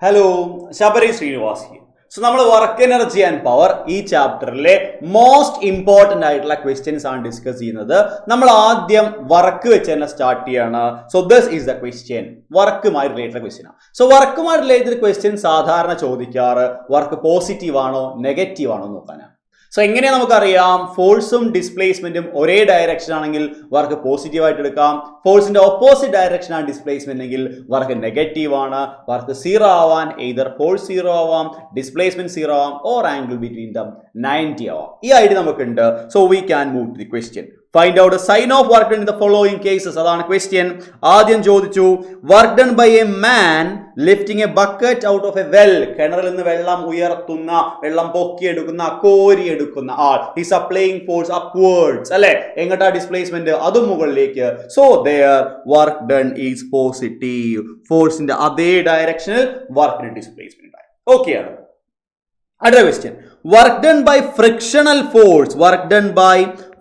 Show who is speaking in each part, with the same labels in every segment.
Speaker 1: Hello, Shabari Srinivas here. So, we work energy and power each chapter most important questions are discussed. We work start. So, this is the question. Work related question. So, work related question work positive or negative. So, എങ്ങനെ നമുക്കറിയാം ഫോഴ്സും ഡിസ്പ്ലേസ്മെന്റും ഒരേ direction ആണെങ്കിൽ work positive ആയിട്ട് എടുക്കാം. ഫോഴ്സിന്റെ opposite direction ആണ് displacement എങ്കിൽ വർക്ക് നെഗറ്റീവ് ആണ്. വർക്ക് 0 ആവാൻ either ഫോഴ്സ് 0 ആവാം, ഡിസ്പ്ലേസ്മെന്റ് 0 ആവാം, ഓർ ആംഗിൾ ബിറ്റ്വീൻ ദം 90 ആവാം. ഈ ഐഡിയ നമുക്കുണ്ട്. So we can move to the question. Find out the sign of work done in the following cases. അതാണ് question. ആദ്യം ചോദിച്ചു work done by a man lifting a bucket out of a well. കിണറിൽ നിന്ന് വെള്ളം ഉയർത്തുന്ന, വെള്ളം പൊക്കിയെടുക്കുന്ന, കോരിയെടുക്കുന്ന ആൾ. He's applying force upwards. അല്ലേ? എങ്ങോട്ടാ ഡിസ്പ്ലേസ്മെന്റ്? അതും മുകളിലേക്ക്. So their work done is positive. ഫോഴ്സിന്റെ അതേ ഡയറക്ഷനിൽ വർക്കിന് ഡിസ്പ്ലേസ്മെന്റ് ആയി. ഓക്കെ ആണ്. അടുത്ത question. Work done by frictional force. Work done by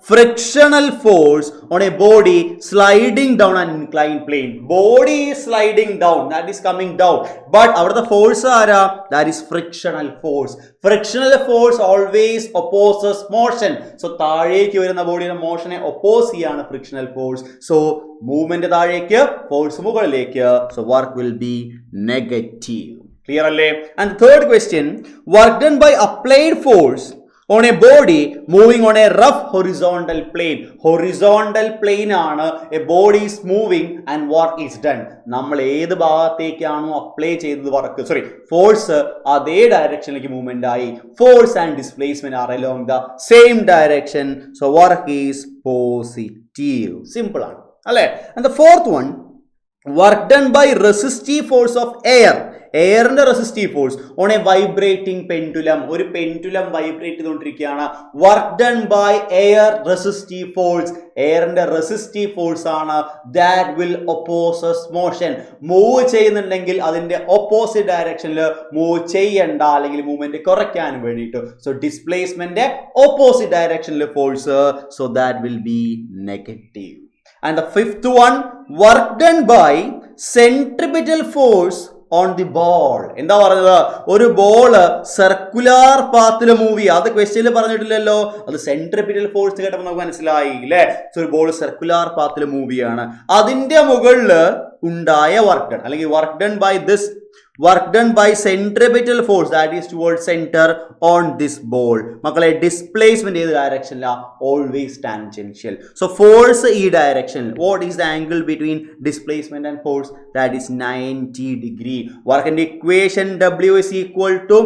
Speaker 1: frictional force on a body sliding down an inclined plane. Body is sliding down, that is coming down, but our the force ara, that is frictional force. Frictional force always opposes motion. So താഴേക്ക് വരുന്ന ബോഡിയുടെ മോഷനെ oppose ചെയ്യാണ് frictional force. So movement താഴേക്ക്, force മുകളിലേക്ക്. So work will be negative. Clear അല്ലേ? And the third question, work done by applied force on a body moving on a rough horizontal plane. Horizontal plane ആണ്, a body is moving and work is done. നമ്മൾ ഏത് ഭാഗത്തേക്കാണോ apply ചെയ്തത് work, sorry force, അതേ ഡയറക്ഷനിലേക്ക് movement ആയി. Force and displacement are along the same direction. So work is positive. Simple ആണ് അല്ലേ? And the fourth one, work done by resistive force of air. എയറിന്റെ resistive force on a vibrating pendulum. ഒരു pendulum vibrate ചെയ്തുകൊണ്ടിരിക്കുകയാണ്. Work done by air resistive force. എയറിന്റെ resistive force ആണ്. That will opposes motion. Move ചെയ്യുന്നുണ്ടെങ്കിൽ അതിന്റെ opposite ഡയറക്ഷനിൽ move ചെയ്യണ്ട, അല്ലെങ്കിൽ മൂവ്മെന്റ് കുറയ്ക്കാൻ വേണ്ടിയിട്ട്. സോ ഡിസ്പ്ലേസ്മെന്റ് ഓപ്പോസിറ്റ് ഡയറക്ഷനിൽ force. So that will be negative. And the fifth one, work done by centripetal force on the ball. എന്താ പറഞ്ഞത്? ഒരു ബോൾ സർക്കുലർ പാത്തിൽ മൂവ് ചെയ്യുക. അത് ക്വസ്റ്റ്യനിൽ പറഞ്ഞിട്ടില്ലല്ലോ. അത് സെൻട്രിപിറ്റൽ ഫോഴ്സ് കേട്ടപ്പോൾ നമുക്ക് മനസ്സിലായി അല്ലേ? സോ ഒരു ബോൾ സർക്കുലർ പാത്തിൽ മൂവ് ചെയ്യാണ്. അതിന്റെ മുകളിൽ ഉണ്ടായ വർക്ക് ഡൺ, അല്ലെങ്കിൽ work done by this, work done by centripetal force, that is towards center on this ball. മക്കളെ ഡിസ്പ്ലേസ്മെന്റ് ഏത് ഡയറക്ഷനിലാ? Always tangential. സോ ഫോഴ്സ് ഈ direction. What is the angle between displacement and force? That is 90 degree. വർക്കിന്റെ ഇക്വേഷൻ W is equal to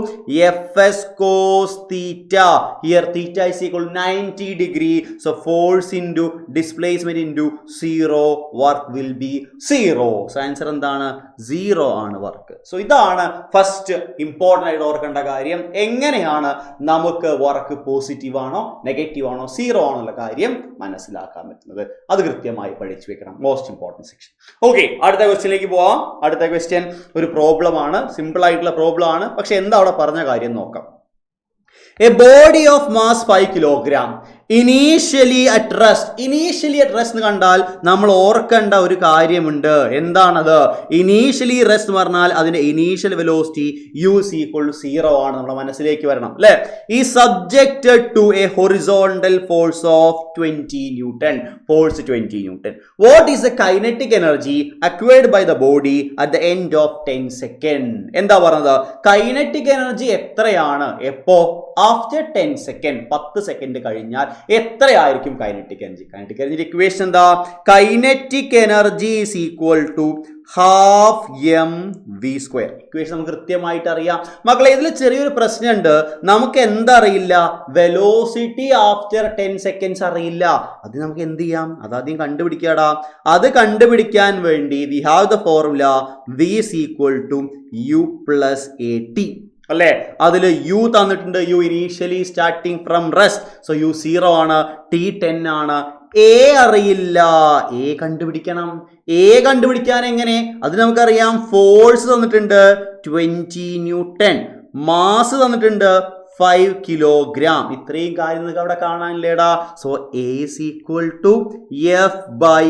Speaker 1: Fs cos theta. Here theta is equal to 90 degree. So force into displacement into 0. Work will be 0. So answer എന്താണ്? 0 ആണ് work. So ഇതാണ് first important ആയിട്ട് ഓർക്കേണ്ട കാര്യം. എങ്ങനെയാണ് നമുക്ക് വർക്ക് പോസിറ്റീവ് ആണോ നെഗറ്റീവ് ആണോ 0 ആണോ എന്നുള്ള കാര്യം മനസ്സിലാക്കാൻ പറ്റുന്നത്? അത് കൃത്യമായി പഠിച്ചു വെക്കണം. Most important section. ഓക്കെ, അടുത്ത ക്വസ്റ്റ്യനിലേക്ക് പോവാം. അടുത്ത ക്വസ്റ്റ്യൻ ഒരു പ്രോബ്ലം ആണ്, സിമ്പിൾ ആയിട്ടുള്ള പ്രോബ്ലം ആണ്. പക്ഷെ എന്താ അവിടെ പറഞ്ഞ കാര്യം നോക്കാം. A body of mass 5 kilogram initially at rest. Initially at rest എന്ന് കണ്ടാൽ നമ്മൾ ഓർക്കേണ്ട ഒരു കാര്യമുണ്ട്. എന്താണത്? ഇനീഷ്യലി റെസ്റ്റ് എന്ന് പറഞ്ഞാൽ അതിന്റെ initial velocity u is equal to 0 ആണ്. നമ്മുടെ മനസ്സിലേക്ക് വരണം അല്ലേ? ഈ subjected to a horizontal force of 20 newton. Force 20 newton. What is the kinetic energy acquired by the body at the end of 10 second? എന്താ പറഞ്ഞത്? കൈനറ്റിക് എനർജി എത്രയാണ് എപ്പോ? ആഫ്റ്റർ 10 സെക്കൻഡ്, 10 സെക്കൻഡ് കഴിഞ്ഞാൽ എത്രയായിരിക്കും kinetic energy? Kinetic energy equation എന്താ? Kinetic energy is equal to half mv square. ഇക്വേഷൻ നമുക്ക് കൃത്യമായിട്ട് അറിയാം. മക്കളെ ഇതിൽ ചെറിയൊരു പ്രശ്നമുണ്ട്. നമുക്ക് എന്തറിയില്ല? വെലോസിറ്റി ആഫ്റ്റർ 10 സെക്കൻഡ്സ് അറിയില്ല. അത് നമുക്ക് എന്ത് ചെയ്യാം? അതാദ്യം കണ്ടുപിടിക്കാടാ. അത് കണ്ടുപിടിക്കാൻ വേണ്ടി we have the formula v is equal to u plus at അല്ലേ? അതിൽ u തന്നിട്ടുണ്ട്. u initially starting from rest. So u 0 ആണ്, t 10 ആണ്. എ അറിയില്ല. എ കണ്ടുപിടിക്കണം. എ കണ്ടുപിടിക്കാൻ എങ്ങനെ? അത് നമുക്കറിയാം. ഫോഴ്സ് തന്നിട്ടുണ്ട് 20 ന്യൂട്ടൺ, മാസ് തന്നിട്ടുണ്ട് 5 കിലോഗ്രാം. ഇത്രയും കാര്യം നിങ്ങൾക്ക് അവിടെ കാണാനില്ലേടാ. So A is equal to F by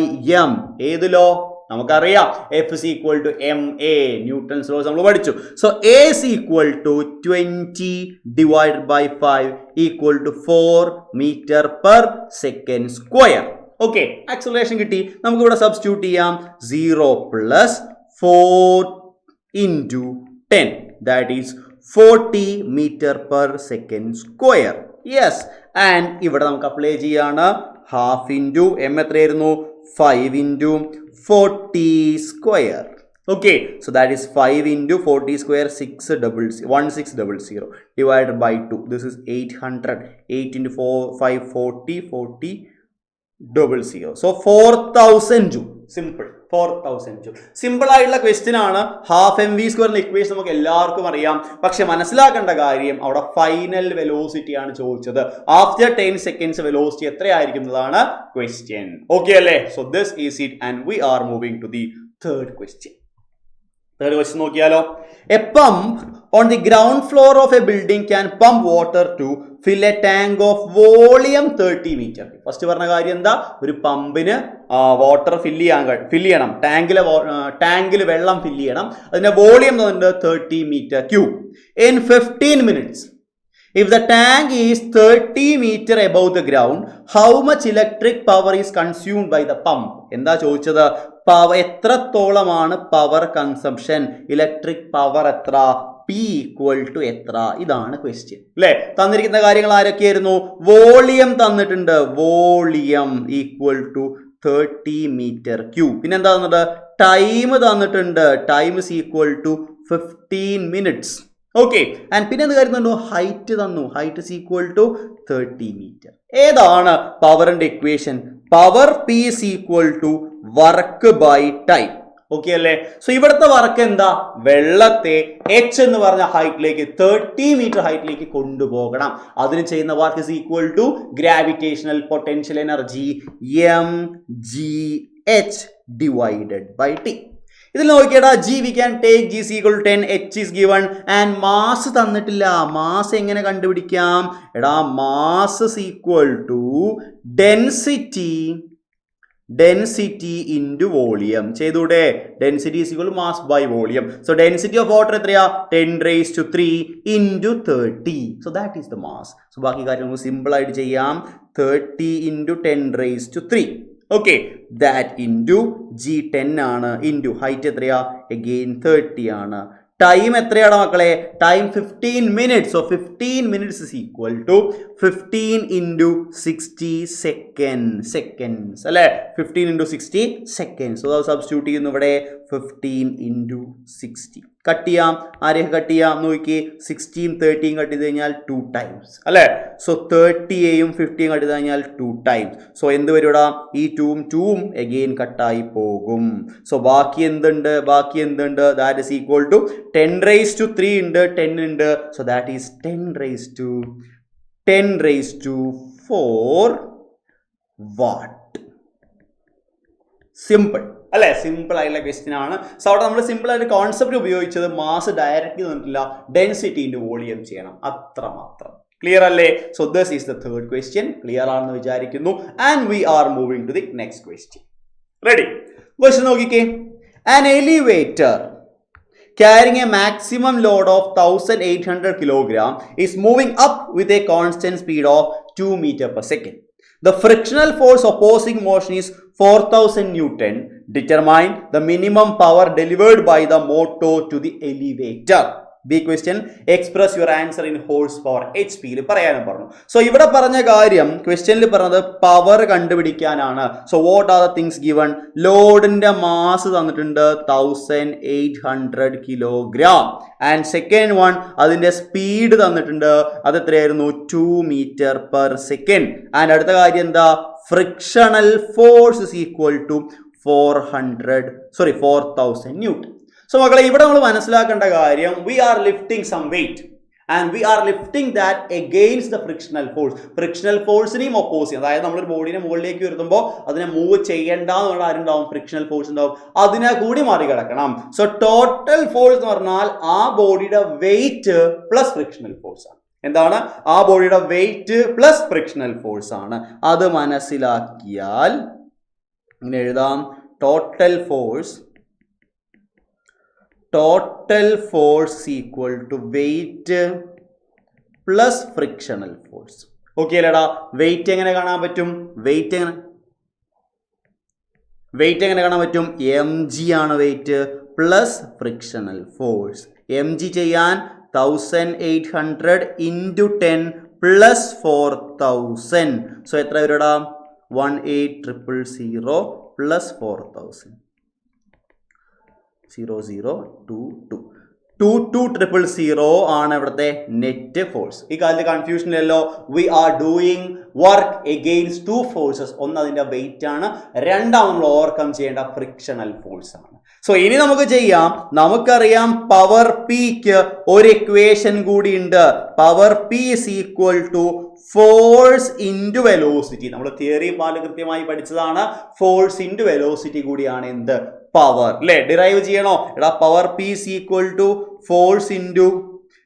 Speaker 1: m. ഏത് ലോ? നമുക്കറിയാം F is equal to ma, Newton's laws നമ്മൾ പഠിച്ചു. So A is equal to 20 divided by 5 equal to 4 meter per second square. Okay, acceleration കിട്ടി. നമുക്ക് ഇവിടെ substitute ചെയ്യാം. 0 plus 4 into 10, that is 40 meter per second square. Yes, and ഇവിടെ നമുക്ക് apply ചെയ്യാണ്. Half into M എത്രയായിരുന്നു? 5 into 40 square. Okay, so that is 5 into 40 square 1600 divided by 2. This is 800. 8 into 4 5 40 40 00. So 4000 joule. Simple. 4000 joule. Simple ആയിട്ടുള്ള question ആണ്. Half M V സ്ക്വയറിന്റെ equation നമുക്ക് എല്ലാവർക്കും അറിയാം. പക്ഷെ മനസ്സിലാക്കേണ്ട കാര്യം അവിടെ ഫൈനൽ വെലോസിറ്റി ആണ് ചോദിച്ചത്. ആഫ്റ്റർ 10 seconds വെലോസിറ്റി എത്രയായിരിക്കുന്നതാണ് ക്വസ്റ്റ്യൻ. ഓക്കെ അല്ലേ? So this is it and we are moving to the third question. Third question നോക്കിയാലോ. A pump on the ground floor of a building can pump water to fill a tank of volume 30 meter. First പറഞ്ഞ കാര്യം എന്താ? ഒരു പമ്പിന് water fill ചെയ്യണം, ടാങ്കിൽ വെള്ളം fill ചെയ്യണം. അതിന്റെ volume 30 meter cube in 15 minutes. If the tank is 30 meter above the ground, how much electric power is consumed by the pump? എന്താ ചോദിച്ചത്? എത്രത്തോളമാണ് പവർ കൺസംഷൻ, ഇലക്ട്രിക് പവർ എത്ര, P equal to എത്ര? ഇതാണ് ക്വസ്റ്റ്യൻ അല്ലെ. തന്നിരിക്കുന്ന കാര്യങ്ങൾ ആരൊക്കെയായിരുന്നു? വോളിയം തന്നിട്ടുണ്ട്, volume equal to 30 meter cube. പിന്നെ എന്താ തന്നിട്ട്? ടൈം തന്നിട്ടുണ്ട്, time is equal to 15 minutes. Okay, and പിന്നെ എന്ത് കാര്യം തന്നു? ഹൈറ്റ് തന്നു, height is equal to 30 meter. ഏതാണ് പവറിന്റെ equation? Power P is equal to work by time. Okay അല്ലേ? സോ ഇവിടുത്തെ വർക്ക് എന്താ? വെള്ളത്തെ H എന്ന് പറഞ്ഞ ഹൈറ്റിലേക്ക് 30 meter ഹൈറ്റിലേക്ക് കൊണ്ടുപോകണം. അതിന് ചെയ്യുന്ന work is equal to gravitational potential energy mgh divided by t. ഇതിൽ നോക്കിയടാ, G we can take G is equal to 10, H is given and mass തന്നിട്ടില്ല. മാസ് എങ്ങനെ കണ്ടുപിടിക്കാം? എടാ, mass is equal to density into volume. ചെയ്തൂടെ? density is equal to mass by volume. So density of water എത്രയാ? 10 raised to 3 into 30. So that is the mass. So ബാക്കി കാര്യം നമുക്ക് simple ആയിട്ട് ചെയ്യാം. 30 into 10 raised to 3. Okay, that into G 10 ആണ്, into height എത്രയാ? again 30 ആണ്. Time എത്രയാണ് മക്കളെ? Time 15 minutes. So 15 minutes is equal to 15 into 60 seconds അല്ലെ? 15 into 60 seconds. So സബ്സ്റ്റിറ്റ്യൂട്ട് ചെയ്യുന്നു ഇവിടെ. 15 into 60 കട്ട് ചെയ്യാം. ആരെയൊക്കെ കട്ട് ചെയ്യാം നോക്കി? 16 13 കട്ട് ചെയ്ത് കഴിഞ്ഞാൽ 2 times അല്ലെ? സോ 30യും 50യും കട്ട് ചെയ്ത് കഴിഞ്ഞാൽ 2 times. സോ എന്ത് വരും? ഈ 2ഉം അഗെയിൻ കട്ടായി പോകും. സോ ബാക്കി എന്തുണ്ട്? That is equal to 10 raised to 3 ഉണ്ട്, 10 ഉണ്ട്. So that is 10 raised to 4 watt. Simple അല്ലെ? സിമ്പിൾ ആയിട്ടുള്ള ക്വസ്റ്റ്യൻ ആണ്. സോ അവിടെ നമ്മൾ സിമ്പിൾ ആയിട്ട് കോൺസെപ്റ്റ് ഉപയോഗിച്ചത് മാസ് ഡയറക്റ്റ്ലി തന്നിട്ടില്ല, ഡെൻസിറ്റി ഇൻറ്റു വോളിയം ചെയ്യണം, അത്രമാത്രം. ക്ലിയർ അല്ലേ? So this is the third question. Clear ആണെന്ന് വിചാരിക്കുന്നു. And we are moving to the next question. Ready? Question നോക്കിക്കേ. An elevator carrying a maximum load of 1800 kilogram is moving up with a constant speed of 2 meter per second. The frictional force opposing motion is 4000 Newton. Determine the minimum power delivered by the motor to the elevator. B question, express your answer in horsepower HP യിൽ പറയാനും പറഞ്ഞു. So ഇവിടെ പറഞ്ഞ കാര്യം ക്വസ്റ്റ്യനിൽ പറഞ്ഞത് power കണ്ടുപിടിക്കാനാണ്. So what are the things given? ലോഡിന്റെ മാസ് തന്നിട്ടുണ്ട് 1800 കിലോഗ്രാം. ആൻഡ് സെക്കൻഡ് വൺ, അതിന്റെ സ്പീഡ് തന്നിട്ടുണ്ട്. അത് എത്രയായിരുന്നു? 2 meter per second. ആൻഡ് അടുത്ത കാര്യം എന്താ? Frictional force is equal to 4000 newton. So മക്കളെ, ഇവിടെ നമ്മൾ മനസ്സിലാക്കേണ്ട കാര്യം, we are lifting some weight and we are lifting that against the frictional force. Frictional ഫോഴ്സിനെയും ഒപ്പോസ് ചെയ്യും. അതായത് നമ്മളൊരു ബോഡിനെ മുകളിലേക്ക് വരുത്തുമ്പോൾ അതിനെ മൂവ് ചെയ്യേണ്ടെന്നുള്ള ആരുണ്ടാവും? ഫ്രിക്ഷണൽ ഫോഴ്സ് ഉണ്ടാവും. അതിനെ കൂടി മറികടക്കണം. സോ ടോട്ടൽ ഫോഴ്സ് എന്ന് പറഞ്ഞാൽ ആ ബോഡിയുടെ വെയിറ്റ് പ്ലസ് ഫ്രിക്ഷണൽ ഫോഴ്സ് ആണ്. എന്താണ്? ആ ബോഡിയുടെ വെയിറ്റ് പ്ലസ് ഫ്രിക്ഷണൽ ഫോഴ്സ് ആണ്. അത് മനസ്സിലാക്കിയാൽ ഇങ്ങനെ എഴുതാം. Total force equal to weight plus frictional force. Okay അല്ലേടാ? വെയിറ്റ് എങ്ങനെ കാണാൻ പറ്റും? വെയിറ്റ് എങ്ങനെ കാണാൻ പറ്റും? mg ആണ് weight plus frictional force. mg ചെയ്യാൻ 1800 into 10 plus 4000. സോ എത്ര വരൂടാ? 18000 plus 4000. 0022 22000 ആണ് ഇവിടുത്തെ നെറ്റ് ഫോഴ്സ്. ഈ കാലത്ത് കൺഫ്യൂഷൻ ഇല്ലല്ലോ. We are doing work against two forces. ഒന്ന് അതിന്റെ വെയിറ്റ് ആണ്, രണ്ടാമത് നമ്മൾ ഓവർകം ചെയ്യേണ്ട ഫ്രിക്ഷണൽ ഫോഴ്സ് ആണ്. സോ ഇനി നമുക്ക് ചെയ്യാം. നമുക്കറിയാം പവർ പിക്ക് ഒരു ഇക്വേഷൻ കൂടി ഉണ്ട്. Power p is equal to force into velocity. നമ്മൾ തിയറി പാർട്ട് കൃത്യമായി പഠിച്ചതാണ്. ഫോഴ്സ് ഇൻറ്റു വെലോസിറ്റി കൂടിയാണ് എന്ത്? പവർ. അല്ലെ? ഡിറൈവ് ചെയ്യണോ? എടാ power p is equal to force into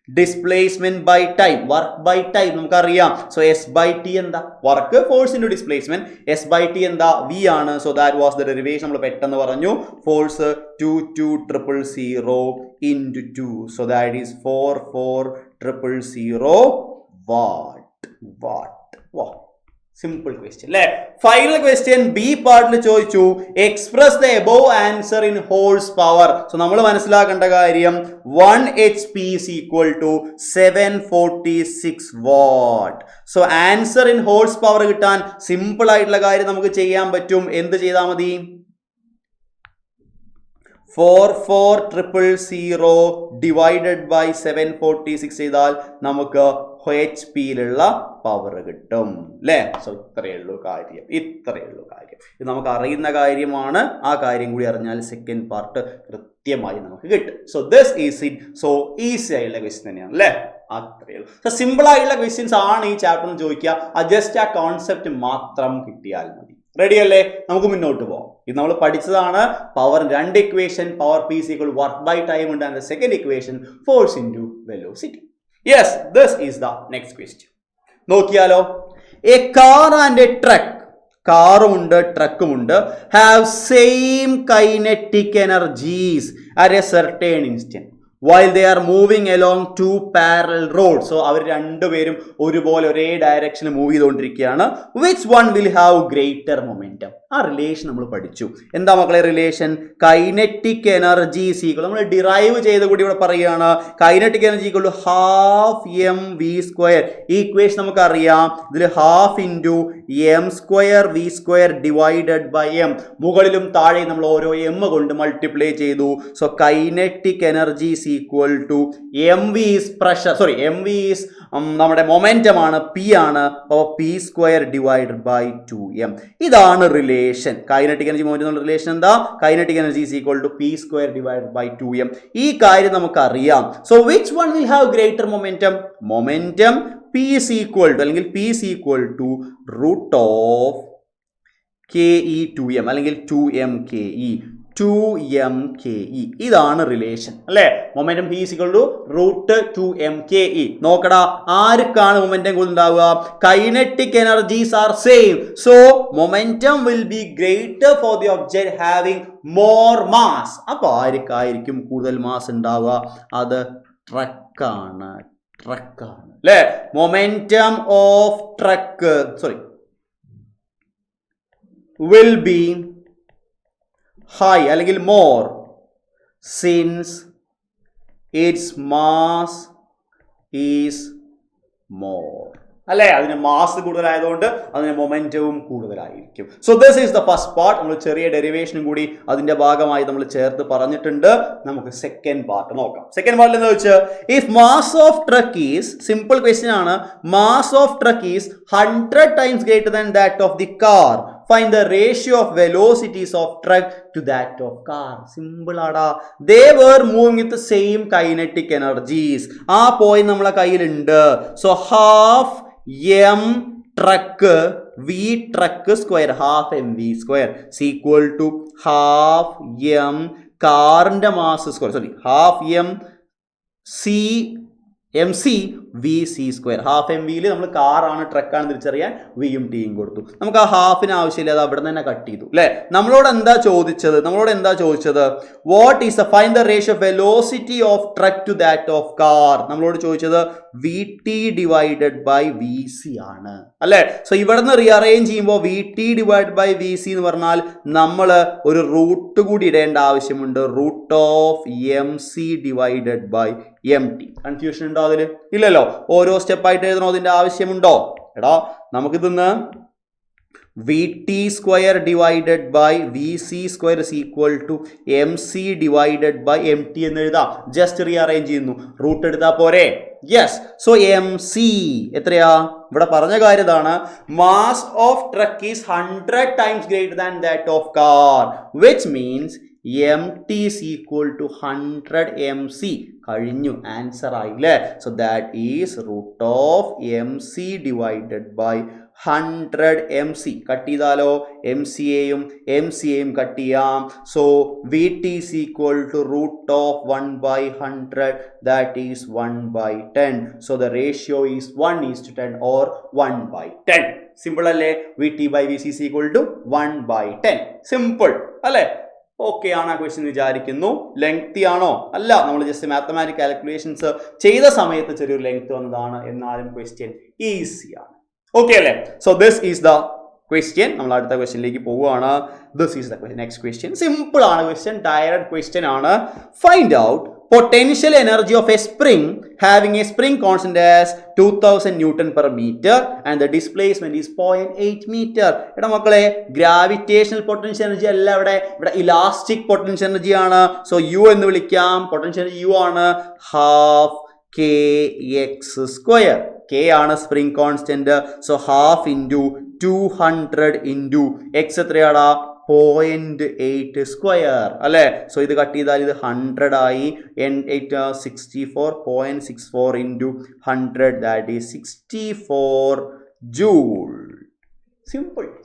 Speaker 1: displacement by time, work by time നമുക്കറിയാം. സോ എസ് ബൈ ടി എന്താ? Work force into displacement. S by t എന്താ? വി ആണ്. So that was the derivation. നമ്മൾ പെട്ടെന്ന് പറഞ്ഞു. Force 22000 into 2. So that is 44000 watt. Simple question അല്ലേ? Final question b പാർട്ടിൽ ചോദിച്ചു express the above answer in horsepower. So നമ്മൾ മനസ്സിലാക്കേണ്ട കാര്യം 1 HP is equal to 746 watt. So answer in horse power കിട്ടാൻ സിമ്പിൾ ആയിട്ടുള്ള കാര്യം നമുക്ക് ചെയ്യാൻ പറ്റും. എന്ത് ചെയ്താൽ മതി? 44000 ഡിവൈഡഡ് ബൈ 746 ചെയ്താൽ നമുക്ക് HP യിലുള്ള പവർ കിട്ടും അല്ലേ? സോ ഇത്രയേ ഉള്ളൂ കാര്യം. ഇത് നമുക്ക് അറിയുന്ന കാര്യമാണ്. ആ കാര്യം കൂടി അറിഞ്ഞാൽ സെക്കൻഡ് പാർട്ട് കൃത്യമായി നമുക്ക് കിട്ടും. So this is it. So easy ആയിട്ടുള്ള ക്വസ്റ്റ്യൻ തന്നെയാണ് അല്ലേ? അത്രയേ ഉള്ളൂ. സോ സിമ്പിൾ ആയിട്ടുള്ള ക്വസ്റ്റ്യൻസ് ആണ് ഈ ചാപ്റ്ററിൽ ചോദിക്കുക. ജസ്റ്റ് ആ കോൺസെപ്റ്റ് മാത്രം കിട്ടിയാൽ മതി. റെഡി അല്ലേ? നമുക്ക് മുന്നോട്ട് പോകാം. ഇത് നമ്മൾ പഠിച്ചതാണ്. പവർ രണ്ട് equation, power P is equal work by time ഉണ്ട്. And second equation force into velocity. Yes, this is the next question. നോക്കിയാലോ? A car and a truck, കാറുമുണ്ട് ട്രക്കുമുണ്ട്, have same kinetic energies at a certain instant while they are moving along two parallel roads. So അവർ രണ്ടുപേരും ഒരുപോലെ ഒരേ ഡയറക്ഷനിൽ move ചെയ്തുകൊണ്ടിരിക്കുകയാണ്. which one will have greater momentum? ആ റിലേഷൻ നമ്മൾ പഠിച്ചു. എന്താ മക്കളെ റിലേഷൻ? കൈനറ്റിക് എനർജി ഈക്വൽ, നമ്മൾ ഡിറൈവ് ചെയ്ത കൂടി ഇവിടെ പറയുകയാണ്. Kinetic energy equal to half M V square. ഈ ഇക്വേഷൻ നമുക്ക് അറിയാം. ഇതിൽ half into m square v square divided by m. മുകളിലും താഴെ നമ്മൾ ഓരോ എം കൊണ്ട് മൾട്ടിപ്ലൈ ചെയ്തു. So kinetic energy equal to m v is pressure, sorry m v is നമ്മുടെ മൊമെന്റം ആണ്, പി ആണ്. അപ്പോൾ p square divided by 2m. ഇതാണ് relation. Kinetic energy momentum relation എന്താ? Kinetic energy is equal to P square divided by 2m. ഈ കാര്യം നമുക്ക് അറിയാം. So which one will have greater momentum? Momentum P is equal to അല്ലെങ്കിൽ P is equal to root of KE 2m അല്ലെങ്കിൽ 2m KE. 2m KE. ഇതാണ് relation അല്ലേ? Momentum P is equal to root 2m KE. നോക്കടാ, ആർക്കാണ് momentum കൂടുതൽ ഉണ്ടാവുക? Kinetic energies are same. So momentum will be greater for the object having more mass. അപ്പൊ ആർക്കായിരിക്കും കൂടുതൽ mass ഉണ്ടാവുക? അത് ട്രക്കാണ്. അല്ലേ? Momentum of truck will be high അല്ലെങ്കിൽ more since its mass is more. അല്ലേ? അതിന് മാസ് കൂടുതലായതുകൊണ്ട് അതിന് മൊമെന്റവും കൂടുതലായിരിക്കും. So this is the first part. നമ്മൾ ചെറിയ ഡെറിവേഷനും കൂടി അതിന്റെ ഭാഗമായി നമ്മൾ ചേർത്ത് പറഞ്ഞിട്ടുണ്ട്. നമുക്ക് സെക്കൻഡ് പാർട്ട് നോക്കാം. സെക്കൻഡ് പാർട്ടിൽ എന്താ വെച്ചാൽ, if mass of truck is, simple question ആണ്, mass of truck is 100 times greater than that of the car, find the ratio of velocities of truck to that of car. Simple ആടാ. they were moving with the same kinetic energies. ആ point നമ്മളെ കയ്യിലുണ്ട്. So half M truck V truck square, half M V square equal to half M കാറിന്റെ mass square, half M C MC VC square. Half M വിയിൽ നമ്മൾ കാറാണ് ട്രക്കാണ് തിരിച്ചറിയാൻ വിയും ടിയും കൊടുത്തു. നമുക്ക് ആ ഹാഫിന് ആവശ്യമില്ല, അത് അവിടെ തന്നെ കട്ട് ചെയ്തു അല്ലേ. നമ്മളോട് എന്താ ചോദിച്ചത് what is find the ratio of velocity of truck to that of car. നമ്മളോട് ചോദിച്ചത് VT ഡിവൈഡഡ് ബൈ VC ആണ് അല്ലേ. സോ ഇവിടെ നിന്ന് റീഅറേഞ്ച് ചെയ്യുമ്പോൾ VT ഡിവൈഡ് ബൈ VC എന്ന് പറഞ്ഞാൽ നമ്മൾ ഒരു റൂട്ട് കൂടി ഇടേണ്ട ആവശ്യമുണ്ട്. Root of MC divided by MT. Confusion ഉണ്ടോ അതിൽ? ഇല്ലല്ലോ. ഓരോ സ്റ്റെപ്പായിട്ട് എഴുതണോ? അതിന്റെ ആവശ്യമുണ്ടോ? എടാ നമുക്കിതൊന്ന് VT square divided by VC square is equal to MC divided by MT എന്ന് എഴുതാം. ജസ്റ്റ് റീഅറേഞ്ച് ചെയ്യുന്നു. റൂട്ട് എടുത്താൽ പോരെ? യെസ്. സോ MC എത്രയാ? ഇവിടെ പറഞ്ഞ കാര്യം ഇതാണ്. Mass of truck is 100 times greater than that of car, which means MT is equal to 100 MC. കഴിഞ്ഞു, ആൻസർ ആയില്ലേ. So that is root of MC divided by 100 MC. Cut ചെയ്താലോ? MCയെയും MCയെയും കട്ട് ചെയ്യാം. So VT is equal to root of 1 by 100, that is 1 by 10. So the ratio is 1:10 or 1 by 10. Simple അല്ലേ? VT by VC is equal to 1 by 10. Simple അല്ലേ? Okay ആണ് ആ question വിചാരിക്കുന്നു. Lengthy ആണോ? അല്ല, നമ്മൾ ജസ്റ്റ് മാത്തമാറ്റിക് കാൽക്കുലേഷൻസ് ചെയ്ത സമയത്ത് ചെറിയൊരു ലെങ്ത് വന്നതാണ്. എന്നാലും ക്വസ്റ്റ്യൻ ഈസിയാണ്. ഓക്കെ അല്ലേ? So this is the question. നമ്മൾ അടുത്ത ക്വസ്റ്റ്യനിലേക്ക് പോവുകയാണ്. This is the next question. Simple ആണ് ക്വസ്റ്റ്യൻ, ഡയറക്റ്റ് ക്വസ്റ്റ്യൻ ആണ്. Find out potential energy of a spring having a spring constant as 2000 Newton per meter and the displacement is 0.8 meter. എടാ മക്കളെ, gravitational potential energy അല്ല ഇവിടെ elastic potential energy ആണ്. So U എന്ന് വിളിക്കാം. Potential energy U ആണ്. Half kx square. K ആണ് spring constant. So half into 200 into X എത്രയാടാ? 0.8 സ്ക്വയർ അല്ലേ. സോ ഇത് കട്ട് ചെയ്താൽ ഇത് 100 ആയി. 64.64 into 100, that is 64 joule.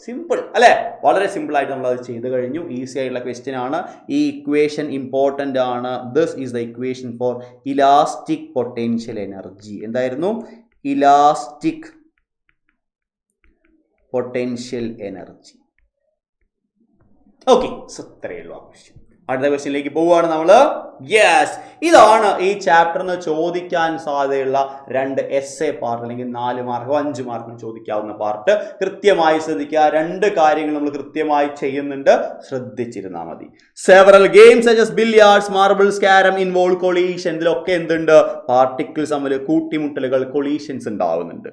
Speaker 1: Simple അല്ലേ? വളരെ സിമ്പിൾ ആയിട്ട് നമ്മൾ അത് ചെയ്ത് കഴിഞ്ഞു. ഈസി ആയിട്ടുള്ള ക്വസ്റ്റ്യൻ ആണ്. ഈ ഇക്വേഷൻ ഇമ്പോർട്ടൻ്റ് ആണ്. This is the equation for elastic potential energy. എന്തായിരുന്നു? Elastic potential energy. Okay, so ഇത്രയേ ഉള്ളൂ ആ ക്വസ്റ്റ്യൻ. അടുത്ത ക്വസ്റ്റ്യനിലേക്ക് പോവുകയാണ് നമ്മൾ. യെസ്, ഇതാണ് ഈ ചാപ്റ്ററിന് ചോദിക്കാൻ സാധ്യതയുള്ള 2 essay പാർട്ട്, അല്ലെങ്കിൽ 4 മാർക്കോ 5 മാർക്കിന് ചോദിക്കാവുന്ന പാർട്ട്. കൃത്യമായി ശ്രദ്ധിക്കുക. 2 കാര്യങ്ങൾ നമ്മൾ കൃത്യമായി ചെയ്യുന്നുണ്ട്, ശ്രദ്ധിച്ചിരുന്നാൽ മതി. Several games such as billiards, marbles, കാരം ഇൻവോൾവ് കൊളീഷൻ. ഇതിലൊക്കെ എന്തുണ്ട്? പാർട്ടിക്കിൾസ് തമ്മിൽ കൂട്ടിമുട്ടലുകൾ, കൊളീഷൻസ് ഉണ്ടാവുന്നുണ്ട്.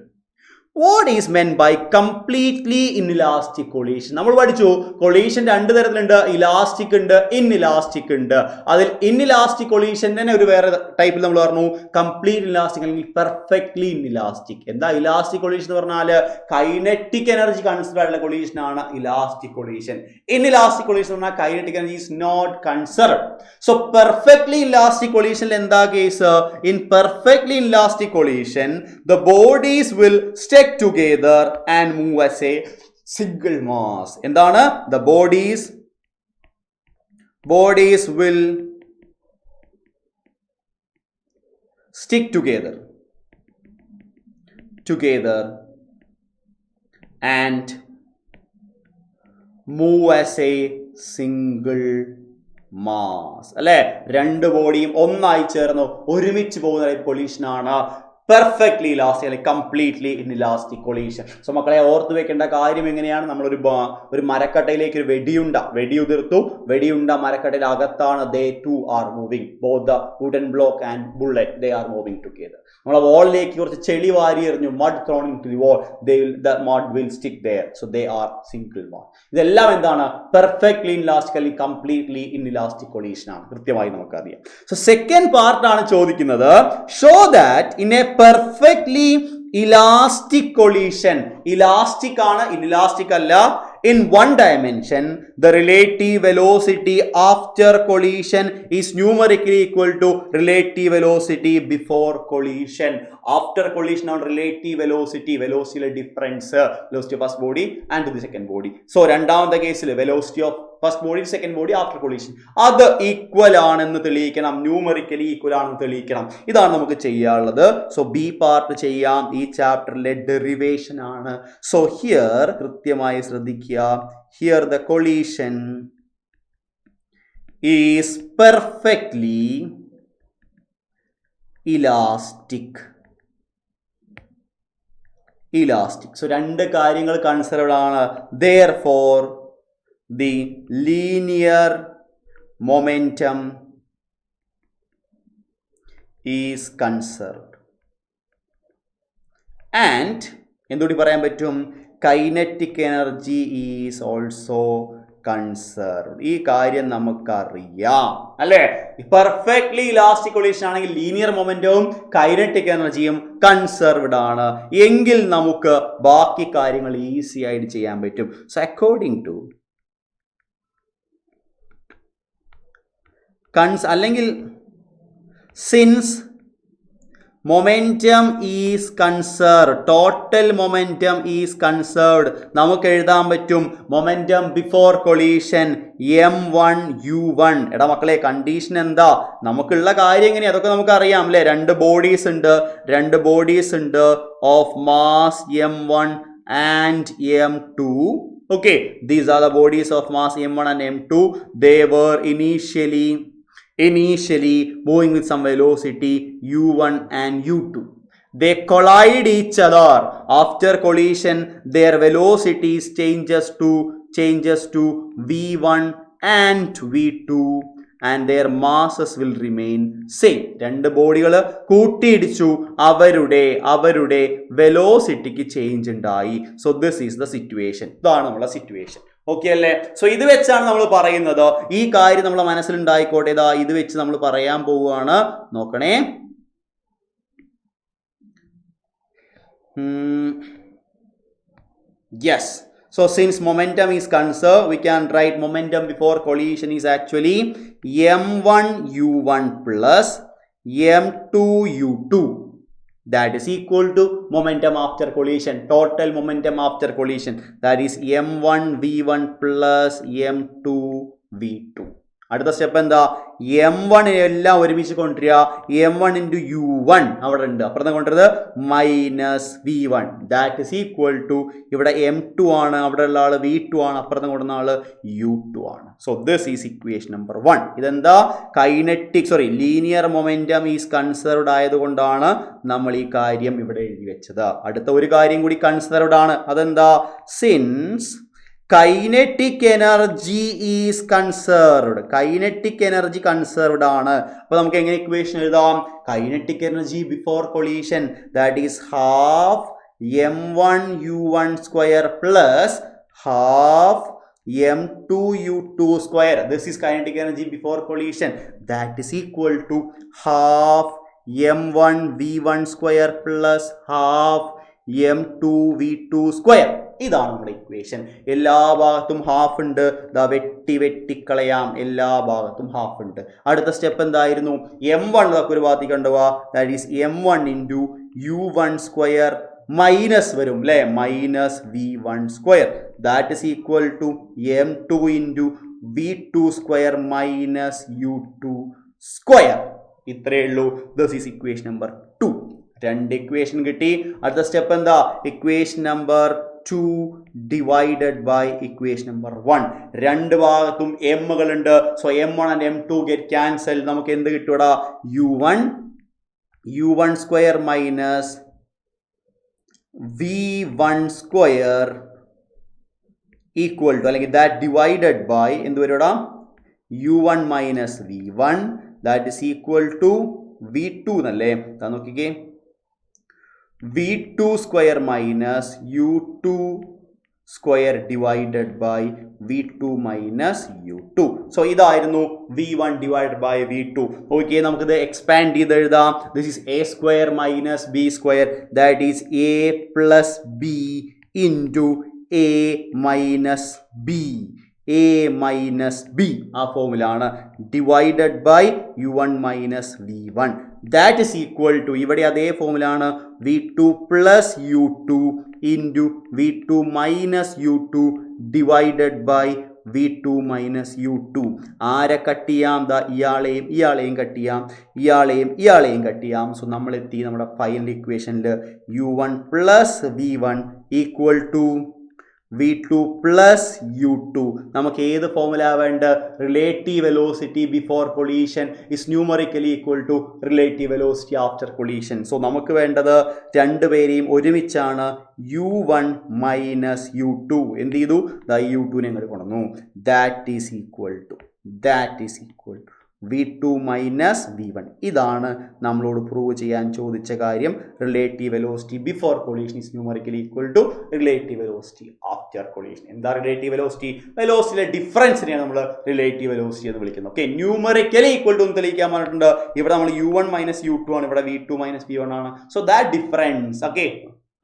Speaker 1: What is meant by completely inelastic collision? നമ്മൾ പഠിച്ചു കൊളീഷൻ 2 തരത്തിലുണ്ട്. ഇലാസ്റ്റിക് ഉണ്ട്, ഇൻഇലാസ്റ്റിക് ഉണ്ട്. അതിൽ ഇൻഇലാസ്റ്റിക് കൊളീഷൻ തന്നെ ഒരു വേറെ ടൈപ്പിൽ നമ്മൾ പറഞ്ഞു കംപ്ലീറ്റ് ഇലാസ്റ്റിക് അല്ലെങ്കിൽ പെർഫെക്റ്റ്ലി ഇൻഇലാസ്റ്റിക്. എന്താ ഇലാസ്റ്റിക് കൊളീഷൻ എന്ന് പറഞ്ഞാൽ? കൈനറ്റിക് എനർജി കൺസിഡർ ആയിട്ടുള്ള കൊളീഷൻ ആണ് ഇലാസ്റ്റിക് കൊളീഷൻ. ഇൻഇലാസ്റ്റിക് കൊളീഷൻ എന്ന് പറഞ്ഞാൽ kinetic energy is not considered. So perfectly elastic കൊളീഷനിൽ എന്താ കേസ്? In perfectly elastic collision the bodies will stick together and move as a single mass. എന്താണ്? the bodies will stick together and move as a single mass. അല്ലെ, 2 ബോഡിയും ഒന്നായി ചേർന്ന് ഒരുമിച്ച് പോകുന്ന collision ആണ് പെർഫെക്റ്റ്ലി ഇലാസ്റ്റിക് അല്ലെങ്കിൽ കംപ്ലീറ്റ്ലി ഇൻഇലാസ്റ്റിക് കൊളീഷൻ. സോ മക്കളെ ഓർത്ത് വെക്കേണ്ട കാര്യം എങ്ങനെയാണ്? നമ്മളൊരു മരക്കട്ടയിലേക്ക് ഒരു വെടിയുതിർത്തു. വെടിയുണ്ട മരക്കട്ടയുടെ അകത്താണ്. they two are moving, both the wooden block and bullet, they are moving together. നമ്മളെ വാളിലേക്ക് കുറച്ച് ചെളി വാരി എറിഞ്ഞു, mud thrown into the wall, the mud will stick there, so they are single mass. ഇതെല്ലാം എന്താണ്? പെർഫെക്റ്റ്ലി ഇൻഇലാസ്റ്റിക് അല്ലെങ്കിൽ completely inelastic collision ആണ്. കൃത്യമായി നമുക്കറിയാം. സോ സെക്കൻഡ് പാർട്ട് ആണ് ചോദിക്കുന്നത്. Show that in A perfectly elastic collision, elastic ആണ്, inelastic അല്ല. In one dimension, the relative velocity after collision is numerically equal to relative velocity before collision. After collision on relative velocity difference, velocity of first body and to the second body. So രണ്ടാമത്തെ കേസിൽ velocity of first body second body after collision അത് equal ആണെന്ന് തെളിയിക്കണം, numerically equal ആണെന്ന് തെളിയിക്കണം. ഇതാണ് നമുക്ക് ചെയ്യാനുള്ളത്. സോ ബി പാർട്ട് ചെയ്യാം. ഈ ചാപ്റ്ററിലെ ഡെറിവേഷൻ ആണ്. സോ ഹിയർ കൃത്യമായി ശ്രദ്ധിക്കുക. Here the collision is perfectly elastic. So രണ്ട് കാര്യങ്ങൾ കൺസിഡർഡ് ആണ്. Therefore the linear momentum is conserved. And എന്തുകൂടി പറയാൻ പറ്റും? Kinetic energy is also conserved. ഈ കാര്യം നമുക്കറിയാം അല്ലേ? പെർഫെക്റ്റ്ലി ഇലാസ്റ്റിക് കൊളീഷൻ ആണെങ്കിൽ ലീനിയർ മൊമെന്റവും കൈനറ്റിക് എനർജിയും കൺസർവ്ഡ് ആണ് എങ്കിൽ നമുക്ക് ബാക്കി കാര്യങ്ങൾ ഈസി ആയിട്ട് ചെയ്യാൻ പറ്റും. സോ അക്കോർഡിംഗ് ടു അല്ലെങ്കിൽ since momentum is conserved, total momentum is conserved, നമുക്ക് എഴുതാൻ പറ്റും momentum before collision m1 u1. എടാ മക്കളെ കണ്ടീഷൻ എന്താ? നമുക്കുള്ള കാര്യം എങ്ങനെയാ? അതൊക്കെ നമുക്ക് അറിയാം അല്ലേ? രണ്ട് ബോഡീസ് ഉണ്ട് of mass m1 and m2. Okay, these are the bodies of mass m1 and m2. They were initially moving with some velocity u1 and u2. They collide each other. After collision their velocities changes to v1 and v2 and their masses will remain same. രണ്ട് ബോഡികൾ കൂട്ടിയിടിച്ചു, അവരുടെ വെലോസിറ്റിക്ക് change ഉണ്ടായി. So this is the situation. ഇതാണ് നമ്മളെ situation. Okay അല്ലേ? So ഇത് വെച്ചാണ് നമ്മൾ പറയുന്നത്. ഈ കാര്യം നമ്മളെ മനസ്സിലുണ്ടായിക്കോട്ടെ. ഇതാ ഇത് വെച്ച് നമ്മൾ പറയാൻ പോവുകയാണ്. നോക്കണേ. Yes. So since momentum is conserved, we can write momentum before collision is actually m1 u1 plus m2 u2. That is equal to momentum after collision, total momentum after collision. That is m1 v1 plus m2 v2. അടുത്ത step എന്താ? m1 എല്ലാം ഒരുമിച്ച് കൊണ്ടുവരിക. m1 into u1 അവിടെ ഉണ്ട്, അപ്പുറത്ത് കൊണ്ടുവരുന്നത് minus v1. That is equal to ഇവിടെ m2 ആണ്, അവിടെ ഉള്ള ആള് v2 ആണ്, അപ്പുറത്ത് കൊണ്ടുവന്ന ആള് u2 ആണ്. So this is equation number 1. ഇതെന്താ? ലീനിയർ മൊമെന്റം ഈസ് കൺസർവ്ഡ് ആയതുകൊണ്ടാണ് നമ്മൾ ഈ കാര്യം ഇവിടെ എഴുതി വെച്ചത്. അടുത്ത ഒരു കാര്യം കൂടി കൺസർവ്ഡ് ആണ്. അതെന്താ? Since kinetic energy is conserved. Kinetic energy conserved ആണ്. അപ്പൊ നമുക്ക് എങ്ങനെ ഇക്വേഷൻ എഴുതാം? Kinetic energy before collision that is half m1 u1 square plus half m2 u2 square. This is kinetic energy before collision. That is equal to half m1 v1 square plus half m2 v2 square. ഇതാണ് നമ്മുടെ equation. എല്ലാ ഭാഗത്തും half ഉണ്ട്. ദാ വെട്ടിക്കളയാം. എല്ലാ ഭാഗത്തും half ഉണ്ട്. അടുത്ത സ്റ്റെപ്പ് എന്തായിരുന്നു? m1 ഒരു ഭാഗത്തേക്ക് കൊണ്ടുപോവാ. That is m1 into u1 square minus വരും അല്ലെ, minus v1 square. That is equal to m2 into v2 square minus u2 square. ഇത്രയേ ഉള്ളൂ. This is equation number 2. രണ്ട് ഇക്വേഷൻ കിട്ടി. അടുത്ത സ്റ്റെപ്പ് എന്താ? Equation number 2 divided by equation number 1. രണ്ട് ഭാഗത്തും m കളുണ്ട്. So m1 and m2 get cancelled. നമുക്ക് എന്ത് കിട്ടൂടാ? u1 square minus v1 square equal to അല്ലെങ്കിൽ ദാറ്റ് ഡിവൈഡഡ് ബൈ എന്ത് വരൂടാ? u1 minus v1 that is equal to v2 എന്നല്ലേ? നോക്കിക്കേ, v2 square minus u2 square divided by v2 minus u2. So ഇതായിരുന്നു v1 divided by v2. Okay, നമുക്കിത് expand ചെയ്ത് എഴുതാം. This is a square minus b square that is a plus b into a minus b. a minus b ആ ഫോമിലാണ്. Divided by u1 minus v1 that is equal to ഇവിടെ അതേ ഫോമിലാണ് v2 plus u2 into v2 minus u2 divided by V2 minus U2. ആരെ cut ചെയ്യാം? ദാ ഇയാളെയും cut ചെയ്യാം, ഇയാളെയും cut ചെയ്യാം. സോ നമ്മൾ എത്തി നമ്മുടെ ഫൈനൽ ഇക്വേഷനിൽ U1 plus V1 equal to V2 plus U2. നമുക്ക് ഏത് ഫോർമുല വേണ്ട? Relative velocity before collision is numerically equal to relative velocity after collision. So നമുക്ക് വേണ്ടത് രണ്ടുപേരെയും ഒരുമിച്ചാണ് U1 മൈനസ് U2. എന്ത് ചെയ്തു? U2നെ ഇങ്ങോട്ട് കൊണ്ടുവന്നു. That is equal to V2 minus V1. ഇതാണ് നമ്മളോട് പ്രൂവ് ചെയ്യാൻ ചോദിച്ച കാര്യം. Relative velocity before collision is numerically equal to relative velocity after collision. എന്താ റിലേറ്റീവ് വെലോസിറ്റി? വെലോസിറ്റിയിലെ ഡിഫറൻസിനെയാണ് നമ്മൾ റിലേറ്റീവ് വെലോസിറ്റി എന്ന് വിളിക്കുന്നത്. ഓക്കെ, ന്യൂമറിക്കലി ഈക്വൽ ടു എന്ന് തെളിയിക്കാൻ പറഞ്ഞിട്ടുണ്ട്. ഇവിടെ നമ്മൾ U1 മൈനസ് U2 ആണ്, ഇവിടെ V2 മൈനസ് V1 ആണ്. സോ ദാറ്റ് ഡിഫറൻസ്, ഓക്കെ,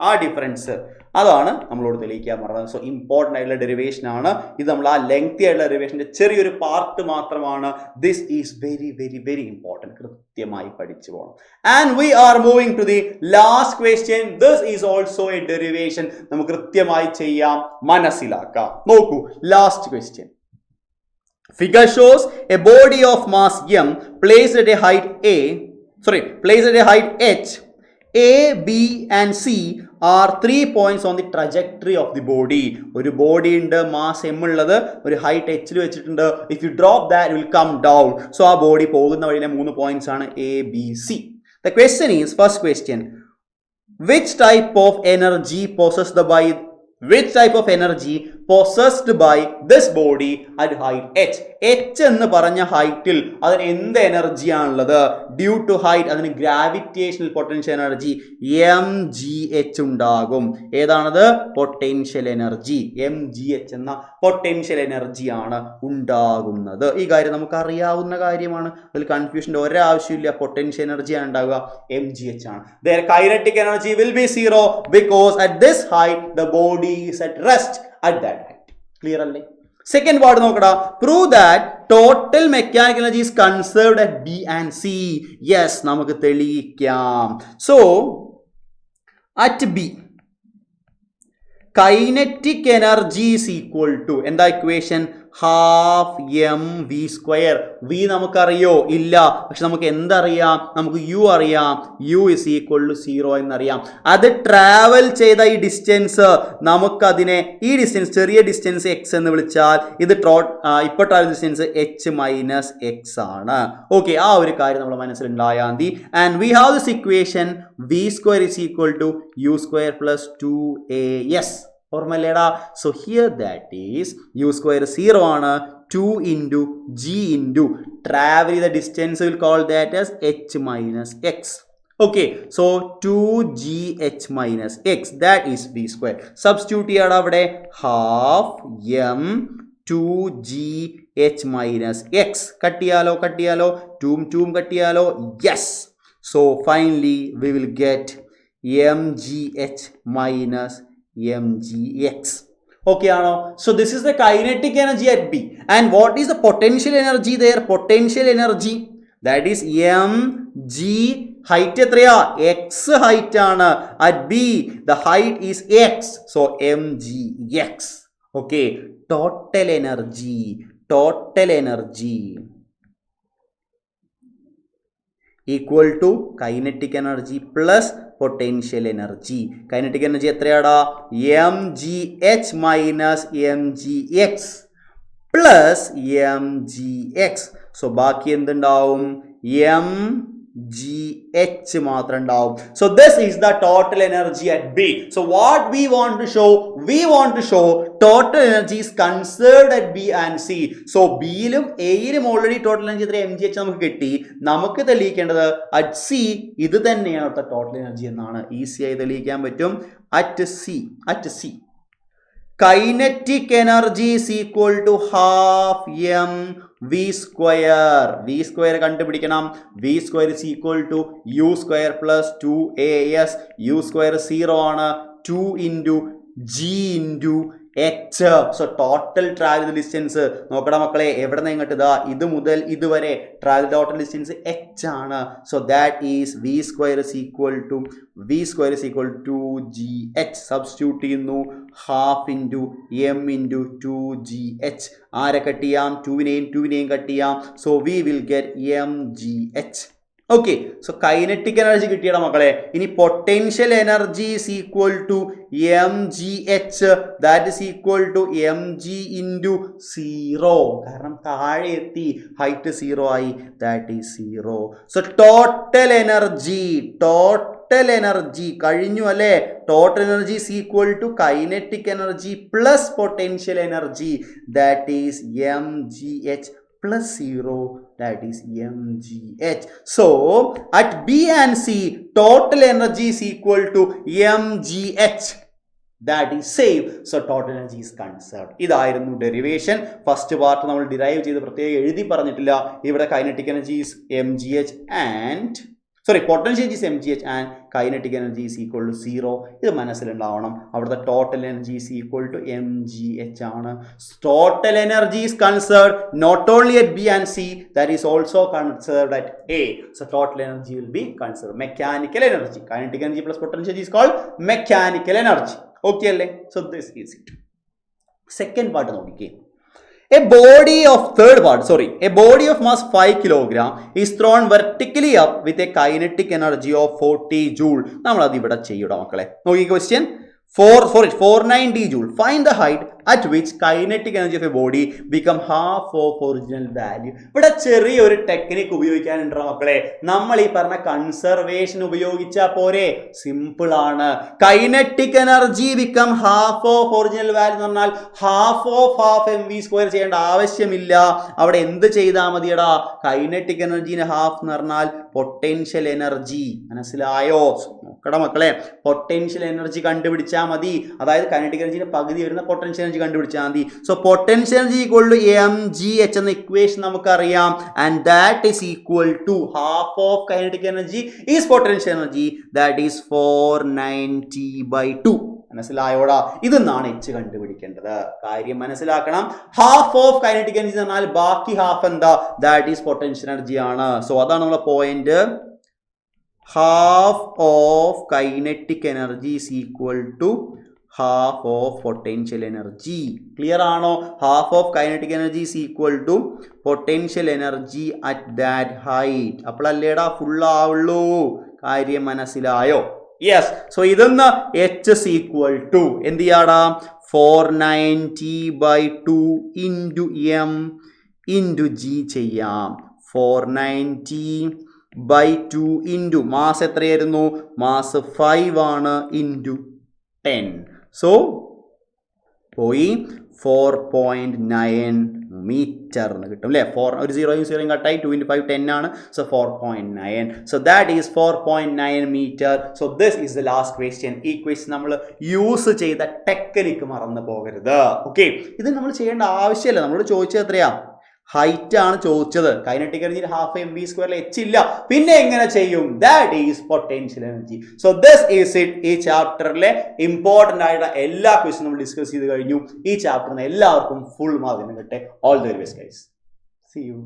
Speaker 1: ആ ഡിഫറൻസ് അതാണ് നമ്മളോട് തെളിയിക്കാൻ പറഞ്ഞത്. സോ ഇമ്പോർട്ടൻ്റ് ആയിട്ടുള്ള ഡെറിവേഷൻ ആണ് ഇത്. നമ്മൾ ആ ലെങ്തി ആയിട്ടുള്ള ഡെറിവേഷൻ്റെ ചെറിയൊരു പാർട്ട് മാത്രമാണ്. This is very very very important. കൃത്യമായി പഠിച്ചു പോകണം. And we are moving to the last question. This is also a derivation. നമുക്ക് കൃത്യമായി ചെയ്യാം, മനസ്സിലാക്കാം. നോക്കൂ, last question. Figure shows a body of mass m placed at a height h. A, B and C are 3 points on the trajectory of the body. ഒരു body ഉണ്ട്, mass m ഉള്ളത്, ഒരു height h വെച്ചിട്ടുണ്ട്. If you drop that will come down. So ആ body പോകുന്ന വഴിയിലെ 3 points ആണ് A, B, C. The question is, first question, which type of energy possessed by this body at height h? h എന്ന് പറഞ്ഞ ഹൈറ്റിൽ അതിന് എന്ത് എനർജിയാണുള്ളത്? ഡ്യൂ ടു ഹൈറ്റ് അതിന് ഗ്രാവിറ്റേഷണൽ പൊട്ടൻഷ്യൽ എനർജി mgh ഉണ്ടാകും. ഏതാണത്? Potential energy. mgh എന്ന പൊട്ടൻഷ്യൽ എനർജിയാണ് ഉണ്ടാകുന്നത്. ഈ കാര്യം നമുക്ക് അറിയാവുന്ന കാര്യമാണ്, അതിൽ കൺഫ്യൂഷൻ്റെ ഒരാവശ്യമില്ല. പൊട്ടൻഷ്യൽ എനർജിയാണ് ഉണ്ടാവുക, mgh ആണ്. Their kinetic energy will be 0 because at this height the body is at rest at that height. Clear അല്ലേ? സെക്കൻഡ് പാർട്ട് നോക്കടാ. Prove that total mechanical energy is conserved at B and C. Yes, നമുക്ക് തെളിയിക്കാം. So at B kinetic energy is equal to എന്താ equation? Half M V square. V നമുക്കറിയോ? ഇല്ല. പക്ഷെ നമുക്ക് എന്തറിയാം? നമുക്ക് യു അറിയാം. യു ഇസ് ഈക്വൽ ടു 0 എന്നറിയാം. അത് ട്രാവൽ ചെയ്ത ഈ ഡിസ്റ്റൻസ്, നമുക്കതിനെ ഈ ഡിസ്റ്റൻസ്, ചെറിയ ഡിസ്റ്റൻസ് എക്സ് എന്ന് വിളിച്ചാൽ ഇത് ഇപ്പോൾ travel distance H minus X ആണ്. ഓക്കെ, ആ ഒരു കാര്യം നമ്മൾ മനസ്സിലുണ്ടായാൽ മതി. And we have this equation V square is equal to U square plus 2as. ഓർമ്മല്ലേടാ? So here that is U square 0 ആണ്. 2 ഇൻറ്റു ജി ഇൻറ്റു ട്രാവൽ ചെയ്ത distance will call that as H minus X. Okay, so 2gh minus X that is V square. Substitute ചെയ്യാം അവിടെ. Half M 2gh minus X. Cut ചെയ്യാലോ? 2 cut ചെയ്യാലോ? Yes. So finally we will get mgh minus mgx. Okay ആണോ? So this is the kinetic energy at B. And what is the potential energy there? Potential energy that is mg. height എത്രയാ? x height ആണ്. At B the height is x. So mgx. Okay, total energy equal to kinetic energy plus potential energy. Kinetic energy എത്രയാടാ? mgh minus mgx plus mgx. So ബാക്കി എന്തുണ്ടാവും? mgh മാത്രം ഉണ്ടാവും. So this is the total energy at B. So what we want to show? We want to show total energy is conserved at B and C. So B യിലും A യിലും already total energy എത്ര mgh നമുക്ക് കിട്ടി. നമുക്ക് തെളിയിക്കേണ്ടത് at C ഇത് തന്നെയാണ് അവിടുത്തെ total energy എന്നാണ്. ഈസി ആയി തെളിയിക്കാൻ പറ്റും. at C kinetic energy is equal to half m v square. v square കണ്ടുപിടിക്കണം. v square is equal to u square plus 2as. u square 0 ആണ്. 2 into g into h. So total travel distance നോക്കടാ മക്കളെ എവിടെ ഇങ്ങോട്ട് ഇതാ ഇത് മുതൽ ഇതുവരെ travel total distance h ആണ്. So that is v square is equal to gh. Substitute ചെയ്യുന്നു half into m into 2gh. ആരെ കട്ട് ചെയ്യാം 2വിനെയും കട്ട് ചെയ്യാം. So we will get mgh. Okay, so kinetic energy കിട്ടിയടാ മക്കളെ. ഇനി potential energy is equal to M G H, that is equal to M G into 0. കാരണം താഴെ എത്തി, ഹൈറ്റ് 0 ആയി, that is 0. So total energy കഴിഞ്ഞു അല്ലേ. Total energy is equal to kinetic energy plus potential energy, that is M G H plus 0, that is mgh. So at B and C total energy is equal to mgh, that is same. So total energy is conserved. ഇതായിരുന്നു derivation. First part നമ്മൾ derive ചെയ്ത് പ്രത്യേകം എഴുതി പറഞ്ഞിട്ടില്ല. ഇവിടെ kinetic energy is mgh and potential energy is mgh and kinetic energy is equal to 0. ഇത് മനസ്സിലുണ്ടാവണം. അവിടുത്തെ total energy is equal to mgh ആണ്. Total energy is conserved not only at B and C, that is also conserved at A. So total energy will be conserved. Mechanical energy, kinetic energy plus potential energy is called mechanical energy. Okay അല്ലേ? So this is it. Second part നോക്കിക്കേ. A body of mass 5 kg is thrown vertically up with a kinetic energy of 40 joule. നമ്മൾ അത് ഇവിടെ ചെയ്യൂടാ മക്കളെ. നോക്കി question 490 joule. Find the height at which kinetic energy of a body become half of original value. ഇവിടെ ചെറിയൊരു technique ഉപയോഗിക്കാനുണ്ടോ മക്കളെ. നമ്മൾ ഈ പറഞ്ഞ കൺസർവേഷൻ ഉപയോഗിച്ചാൽ പോരെ, സിമ്പിൾ ആണ്. Kinetic energy become half of original value എന്ന് പറഞ്ഞാൽ ഹാഫ് mv സ്ക്വയർ ചെയ്യേണ്ട ആവശ്യമില്ല. അവിടെ എന്ത് ചെയ്താൽ മതിയടാ, കൈനറ്റിക് എനർജിന് ഹാഫ് എന്ന് പറഞ്ഞാൽ പൊട്ടൻഷ്യൽ എനർജി. മനസ്സിലായോ? നോക്കടാ മക്കളെ, പൊട്ടൻഷ്യൽ എനർജി കണ്ടുപിടിച്ചാൽ മതി. അതായത് കൈനറ്റിക് എനർജിന്റെ പകുതി വരുന്ന പൊട്ടൻഷ്യൽ എനർജി കണ്ടുപിടിച്ചാൽ മതി. So potential energy equal to M G H എന്ന ഇക്വേഷൻ നമുക്കറിയാം. And that is equal to half of kinetic energy is potential energy, that is 490/2. മനസ്സിലായോടാ? ഇതെന്നാണ് എച്ച് കണ്ടുപിടിക്കേണ്ടത്. കാര്യം മനസ്സിലാക്കണം. ഹാഫ് ഓഫ് കൈനറ്റിക് എനർജി എന്ന് പറഞ്ഞാൽ ബാക്കി ഹാഫ് എന്താ, ദാറ്റ് ഈസ് പൊട്ടൻഷ്യൽ എനർജി ആണ്. സോ അതാണ് നമ്മളെ point. half of kinetic energy is equal to half of potential energy. Clear ആണോ? half of kinetic energy is equal to potential energy at that height. അപ്പോഴല്ലേടാ full ആവുള്ളൂ. കാര്യം മനസ്സിലായോ? Yes. So ഇതെന്ന് h is equal to എന്ത് ചെയ്യാടാ, 490/2 into m into g ചെയ്യാം. 490/2 into mass എത്രയായിരുന്നു, mass 5 ആണ്, ഇൻറ്റു 10. സോ പോയി 4.9 മീറ്റർ എന്ന് കിട്ടും അല്ലേ. ഒരു 0 കട്ടായി, 2 × 5 10 ആണ്. So 4.9. So that is 4.9 metre. So this is the last question. ഈ ക്വസ്റ്റ്യൻ നമ്മൾ യൂസ് ചെയ്ത ടെക്നിക്ക് മറന്നു പോകരുത്. ഓക്കെ, ഇത് നമ്മൾ ചെയ്യേണ്ട ആവശ്യമില്ല. നമ്മളോട് ചോദിച്ചത് എത്രയാ, ഹൈറ്റ് ആണ് ചോദിച്ചത്. കൈനറ്റിക് എനർജി ഹാഫ് mv സ്ക്വയറിൽ എച്ച് ഇല്ല, പിന്നെ എങ്ങനെ ചെയ്യും? That is potential energy. So this is it. ഈ ചാപ്റ്ററിലെ ഇമ്പോർട്ടൻ്റ് ആയിട്ടുള്ള എല്ലാ ക്വസ്റ്റ്യൻ നമ്മൾ ഡിസ്കസ് ചെയ്ത് കഴിഞ്ഞു. ഈ ചാപ്റ്ററിന് എല്ലാവർക്കും ഫുൾ മാർക്ക് കിട്ടെ. All the very best guys. See U.